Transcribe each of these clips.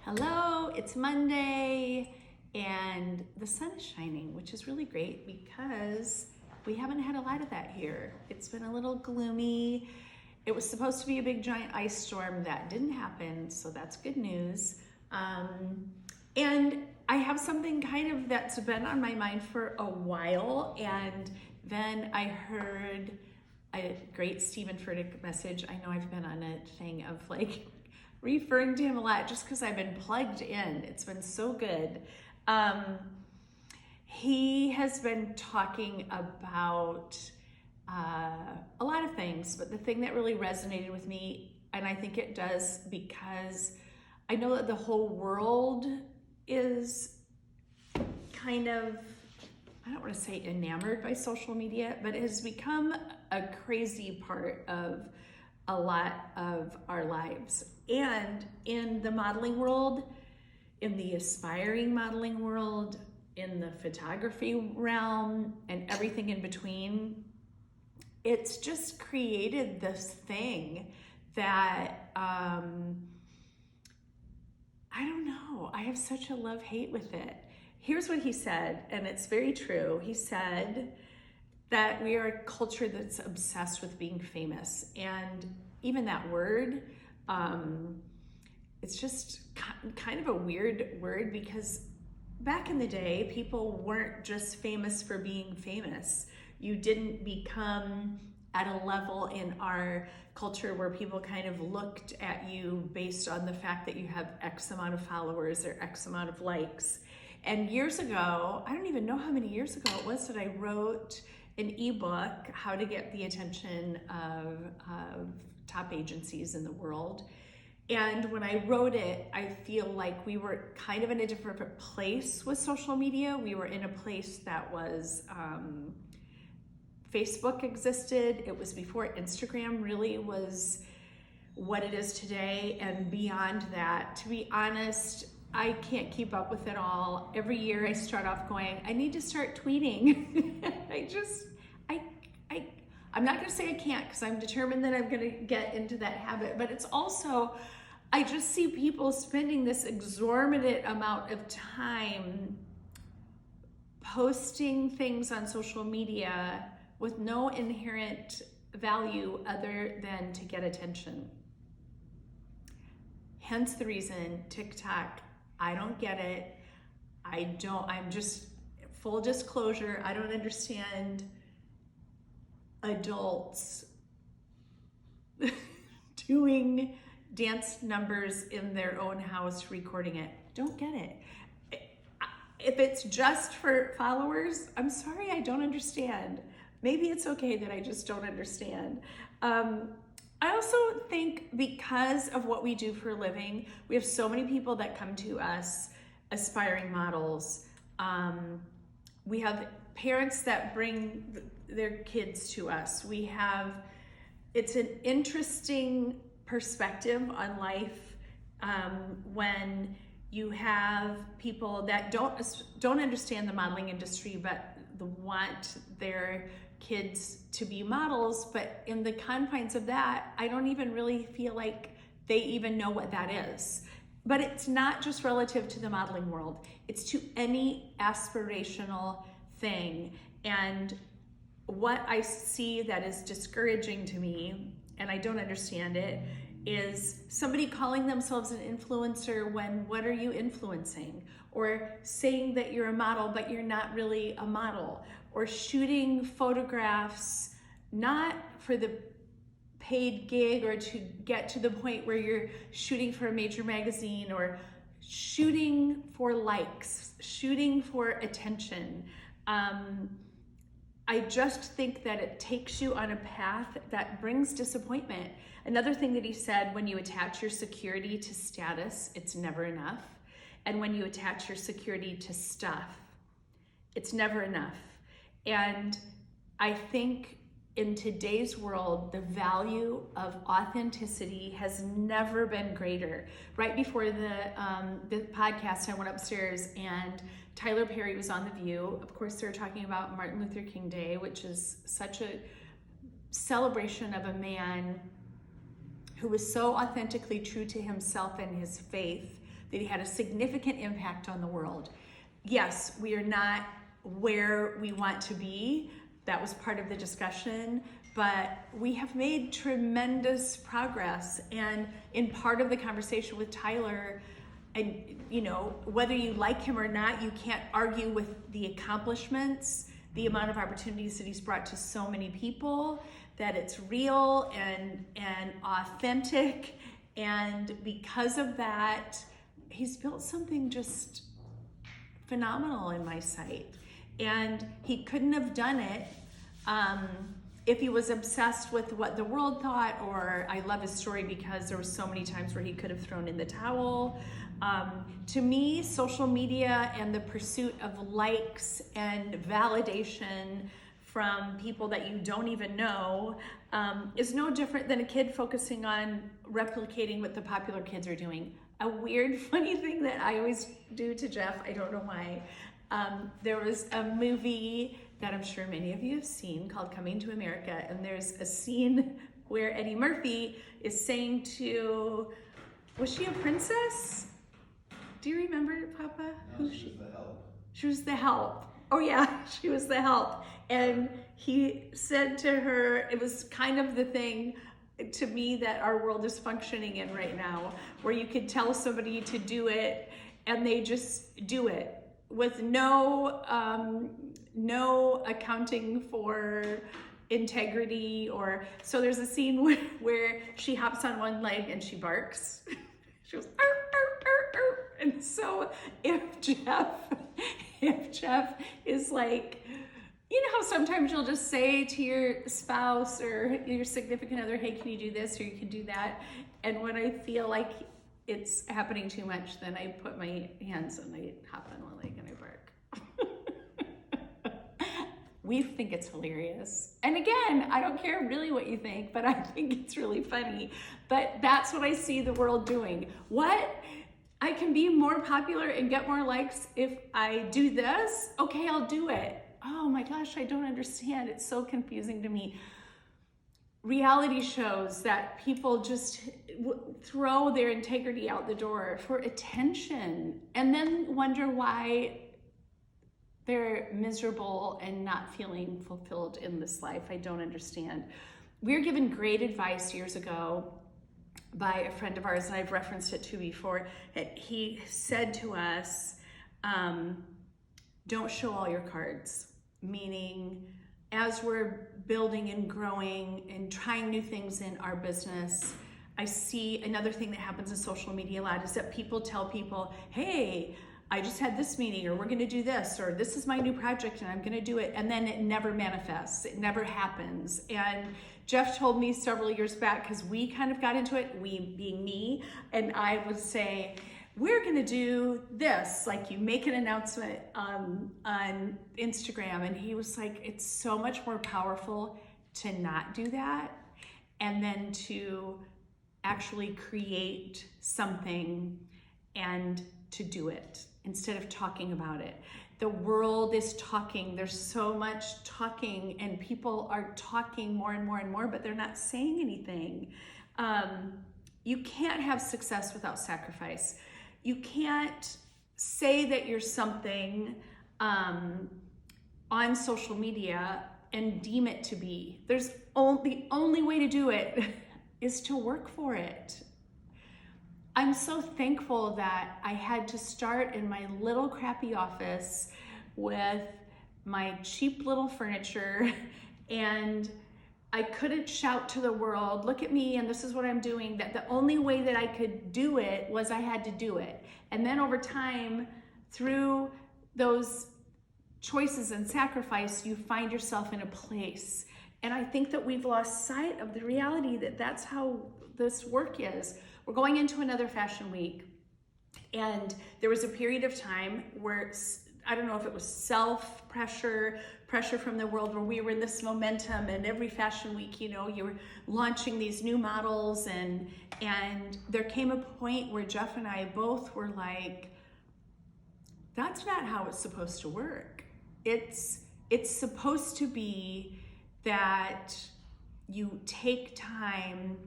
Hello, it's Monday and the sun is shining, which is really great because we haven't had a lot of that here. It's been a little gloomy. It was supposed to be a big giant ice storm that didn't happen, so that's good news. And I have something kind of that's been on my mind for a while, and then I heard a great Stephen Furtick message. I know I've been on a thing of like referring to him a lot just because I've been plugged in. It's been so good. He has been talking about a lot of things, but the thing that really resonated with me, and I think it does because I know that the whole world is kind of, I don't want to say enamored by social media, but it has become a crazy part of a lot of our lives. And in the modeling world, in the aspiring modeling world, in the photography realm, and everything in between, it's just created this thing that, I don't know, I have such a love-hate with it. Here's what he said, and it's very true. He said that we are a culture that's obsessed with being famous. And even that word, it's just kind of a weird word because back in the day, people weren't just famous for being famous. You didn't become at a level in our culture where people kind of looked at you based on the fact that you have X amount of followers or X amount of likes. And years ago, I don't even know how many years ago it was that I wrote an ebook, How to Get the Attention of Top Agencies in the World. And when I wrote it, I feel like we were kind of in a different place with social media. We were in a place that was, Facebook existed. It was before Instagram really was what it is today. And beyond that, to be honest, I can't keep up with it all. Every year I start off going, I need to start tweeting. I'm not gonna say I can't because I'm determined that I'm gonna get into that habit, but it's also, I just see people spending this exorbitant amount of time posting things on social media with no inherent value other than to get attention. Hence the reason TikTok, I don't get it. I'm just, full disclosure, I don't understand adults doing dance numbers in their own house, recording it. Don't get it. If it's just for followers, I'm sorry, I don't understand. Maybe it's okay that I just don't understand. I also think because of what we do for a living, we have so many people that come to us, aspiring models. We have parents that bring their kids to us. It's an interesting perspective on life when you have people that don't understand the modeling industry, but want their kids to be models, but in the confines of that, I don't even really feel like they even know what that is. But it's not just relative to the modeling world, it's to any aspirational thing. And what I see that is discouraging to me, and I don't understand it, is somebody calling themselves an influencer when what are you influencing? Or saying that you're a model, but you're not really a model. Or shooting photographs, not for the paid gig or to get to the point where you're shooting for a major magazine, or shooting for likes, shooting for attention. I just think that it takes you on a path that brings disappointment. Another thing that he said, when you attach your security to status, it's never enough. And when you attach your security to stuff, it's never enough. And I think in today's world, the value of authenticity has never been greater. Right before the podcast, I went upstairs and Tyler Perry was on The View. Of course, they're talking about Martin Luther King Day, which is such a celebration of a man who was so authentically true to himself and his faith that he had a significant impact on the world. Yes, we are not where we want to be. That was part of the discussion, but we have made tremendous progress. And in part of the conversation with Tyler, and whether you like him or not, you can't argue with the accomplishments, the amount of opportunities that he's brought to so many people, that it's real and authentic. And because of that, he's built something just phenomenal in my sight. And he couldn't have done it if he was obsessed with what the world thought, or I love his story because there were so many times where he could have thrown in the towel. To me, social media and the pursuit of likes and validation from people that you don't even know is no different than a kid focusing on replicating what the popular kids are doing. A weird, funny thing that I always do to Jeff, I don't know why. There was a movie that I'm sure many of you have seen called Coming to America, and there's a scene where Eddie Murphy is saying to, was she a princess? Do you remember, Papa? No, she was the help. She was the help. Oh yeah, she was the help. And he said to her, it was kind of the thing to me that our world is functioning in right now, where you could tell somebody to do it and they just do it with no accounting for integrity. Or so there's a scene where she hops on one leg and she barks. She goes, arr, arr, arr, arr. And so if Jeff is like, you know how sometimes you'll just say to your spouse or your significant other, hey, can you do this or you can do that? And when I feel like it's happening too much, then I put my hands and I hop on one leg and I bark. We think it's hilarious. And again, I don't care really what you think, but I think it's really funny. But that's what I see the world doing. What? I can be more popular and get more likes if I do this? Okay, I'll do it. Oh my gosh, I don't understand. It's so confusing to me. Reality shows that people just throw their integrity out the door for attention and then wonder why they're miserable and not feeling fulfilled in this life. I don't understand. We were given great advice years ago by a friend of ours, and I've referenced it too before. He said to us, don't show all your cards, meaning as we're building and growing and trying new things in our business, I see another thing that happens in social media a lot is that people tell people, hey, I just had this meeting, or we're going to do this, or this is my new project and I'm going to do it. And then it never manifests. It never happens. And Jeff told me several years back, because we kind of got into it, we being me, and I would say, we're going to do this, like you make an announcement on Instagram. And he was like, it's so much more powerful to not do that and then to actually create something and to do it instead of talking about it. The world is talking. There's so much talking and people are talking more and more and more, but they're not saying anything. You can't have success without sacrifice. You can't say that you're something on social media and deem it to be. The only way to do it is to work for it. I'm so thankful that I had to start in my little crappy office with my cheap little furniture, and I couldn't shout to the world, look at me and this is what I'm doing. That the only way that I could do it was I had to do it. And then over time, through those choices and sacrifice, you find yourself in a place. And I think that we've lost sight of the reality that that's how this work is. We're going into another fashion week, and there was a period of time where, I don't know if it was pressure from the world, where we were in this momentum, and every fashion week, you were launching these new models, and there came a point where Jeff and I both were like, that's not how it's supposed to work. It's supposed to be that you take time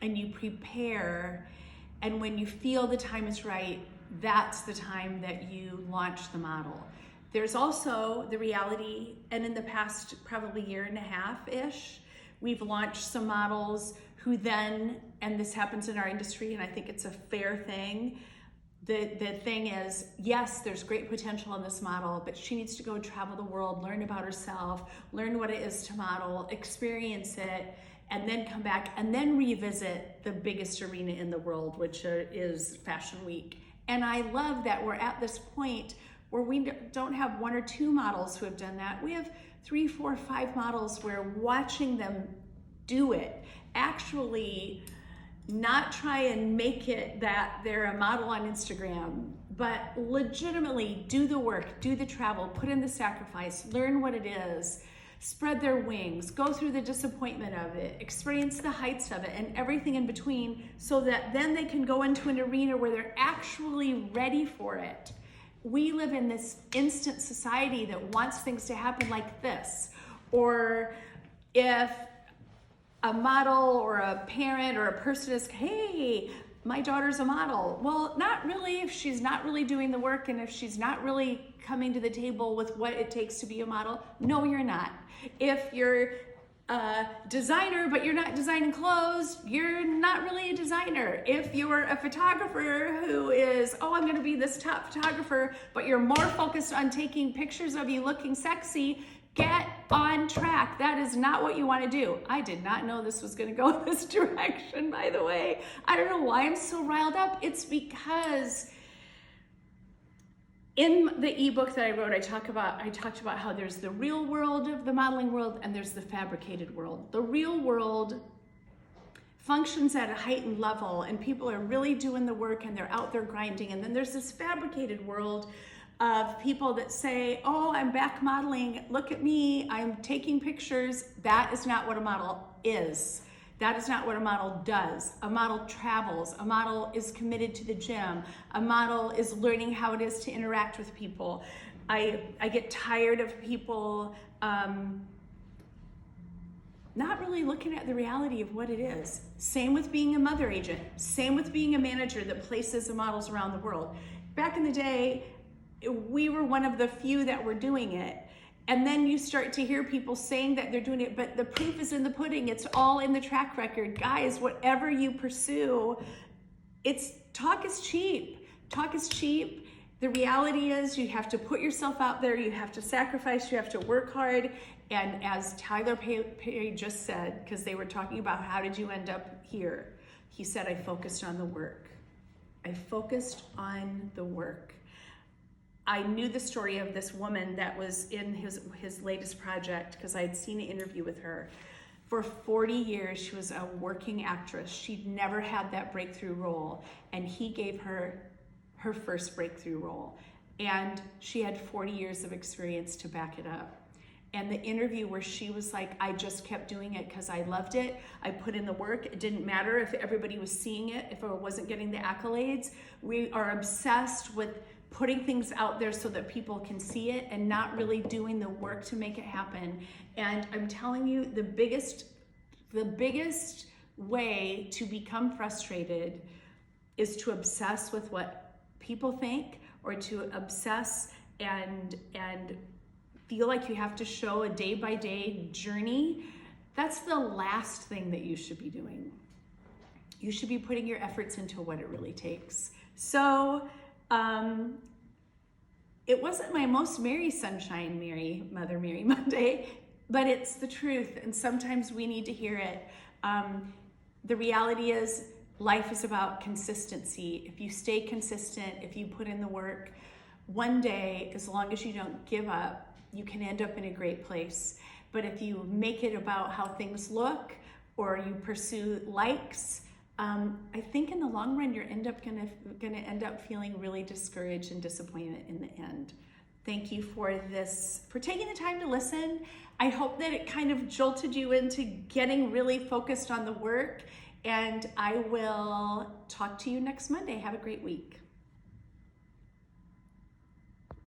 and you prepare, and when you feel the time is right, that's the time that you launch the model. There's also the reality, and in the past probably year and a half-ish, we've launched some models who then, and this happens in our industry, and I think it's a fair thing, the thing is, yes, there's great potential in this model, but she needs to go travel the world, learn about herself, learn what it is to model, experience it, and then come back and then revisit the biggest arena in the world, which is Fashion Week. And I love that we're at this point where we don't have 1 or 2 models who have done that. We have 3, 4, 5 models where watching them do it, actually not try and make it that they're a model on Instagram, but legitimately do the work, do the travel, put in the sacrifice, learn what it is, spread their wings, go through the disappointment of it, experience the heights of it and everything in between, so that then they can go into an arena where they're actually ready for it. We live in this instant society that wants things to happen like this. Or if a model or a parent or a person is, hey, my daughter's a model. Well, not really if she's not really doing the work and if she's not really coming to the table with what it takes to be a model. No, you're not. If you're a designer, but you're not designing clothes, you're not really a designer. If you're a photographer who is, oh, I'm going to be this top photographer, but you're more focused on taking pictures of you looking sexy, get on track. That is not what you want to do. I did not know this was going to go this direction, by the way. I don't know why I'm so riled up. It's because in the ebook that I wrote, I talked about how there's the real world of the modeling world and there's the fabricated world. The real world functions at a heightened level and people are really doing the work and they're out there grinding. And then there's this fabricated world of people that say, oh, I'm back modeling, look at me, I'm taking pictures. That is not what a model is. That is not what a model does. A model travels. A model is committed to the gym. A model is learning how it is to interact with people. I get tired of people not really looking at the reality of what it is. Same with being a mother agent. Same with being a manager that places the models around the world. Back in the day, we were one of the few that were doing it. And then you start to hear people saying that they're doing it, but the proof is in the pudding. It's all in the track record. Guys, whatever you pursue, talk is cheap. Talk is cheap. The reality is you have to put yourself out there. You have to sacrifice. You have to work hard. And as Tyler Perry just said, because they were talking about how did you end up here? He said, I focused on the work. I focused on the work. I knew the story of this woman that was in his latest project because I had seen an interview with her. For 40 years, she was a working actress. She'd never had that breakthrough role, and he gave her her first breakthrough role. And she had 40 years of experience to back it up. And the interview where she was like, I just kept doing it because I loved it. I put in the work. It didn't matter if everybody was seeing it, if I wasn't getting the accolades. We are obsessed with putting things out there so that people can see it and not really doing the work to make it happen. And I'm telling you, the biggest way to become frustrated is to obsess with what people think, or to obsess and feel like you have to show a day-by-day journey. That's the last thing that you should be doing. You should be putting your efforts into what it really takes. So it wasn't my most Merry Sunshine, Mother Mary Monday, but it's the truth, and sometimes we need to hear it. The reality is, life is about consistency. If you stay consistent, if you put in the work, one day, as long as you don't give up, you can end up in a great place. But if you make it about how things look, or you pursue likes, I think in the long run, you're gonna end up feeling really discouraged and disappointed in the end. Thank you for taking the time to listen. I hope that it kind of jolted you into getting really focused on the work, and I will talk to you next Monday. Have a great week.